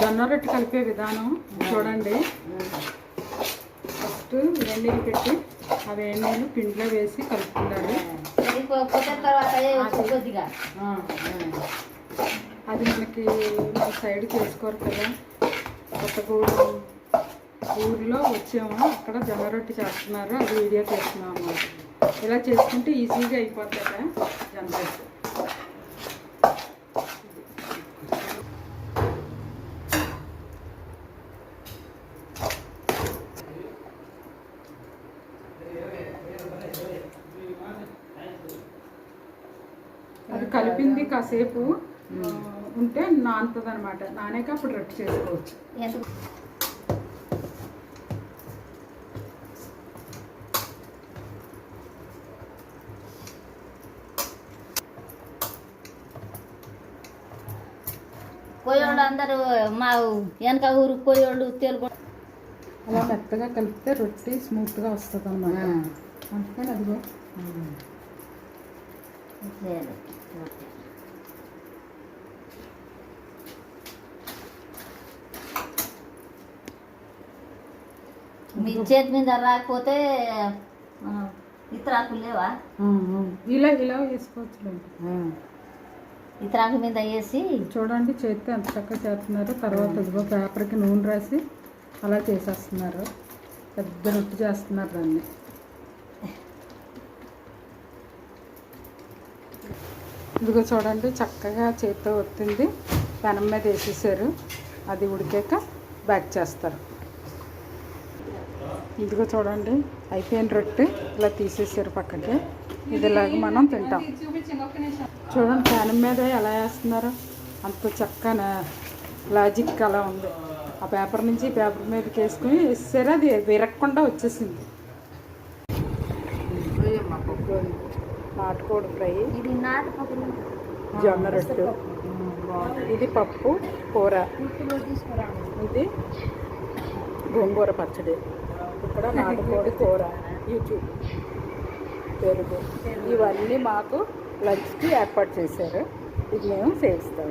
జొన్న రొట్టె కలిపే విధానం చూడండి. ఫస్ట్ వేడినీళ్ళు పెట్టి ఆ వేడినీళ్ళు పిండిలో వేసి కలుపుకున్నారు. అది మనకి మన సైడ్కి వేసుకోరు కదా. కొత్తగూడెం ఊరిలో వచ్చాము, అక్కడ జొన్న రొట్టె చేస్తున్నారు, అది వీడియో చేస్తున్నాం అన్నమాట. ఇలా చేసుకుంటే ఈజీగా అయిపోతాయి జొన్న రొట్టె. అది కలిపింది కాసేపు ఉంటే నానుతుంది అనమాట. నానేక అప్పుడు రొట్టె చేసుకోవచ్చు. పోయేవాళ్ళు అందరూ మా వెనక ఊరు పోయేవాళ్ళు తెలుగు అలా మెత్తగా కలిపితే రొట్టె స్మూత్గా వస్తుంది అన్నమాట. అందుకని అదిగో మీ చేతి మీద రాకపోతే ఇతరాకులు లేవా? ఇలా ఇలా వేసుకోవచ్చు. ఇతరాకు మీద వేసి చూడండి చేస్తే ఎంత చక్కగా చేస్తున్నారు. తర్వాత ఇదిగో పేపర్కి నూనె రాసి అలా చేసేస్తున్నారు. పెద్ద రొట్టె చేస్తున్నారు దాన్ని. ఇదిగో చూడండి చక్కగా చేతితో ఒత్తింది పెనం మీద వేసేసారు. అది ఉడికాక బ్యాక్ చేస్తారు. ఇదిగో చూడండి అయిపోయిన రొట్టె ఇలా తీసేసారు పక్కకి. ఇదిలాగా మనం తింటాం. చూడండి పెనం మీద ఎలా వేస్తున్నారు, అంత చక్కగా లాజిక్ అలా ఉంది. ఆ పేపర్ నుంచి పేపర్ మీదకి వేసుకుని వేసారు, అది విరక్కుండా వచ్చేసింది. నాటుకోడి ఫ్రై, ఇది జొన్న రొట్టె, ఇది పప్పు కూర, ఇది గోంగూర పచ్చడి, ఇక్కడ నాటుకోడి కూర, యూట్యూబ్ పెరుగు, ఇవన్నీ మాకు లంచ్కి ఏర్పాటు చేశారు. ఇది మేము సేవిస్తాం.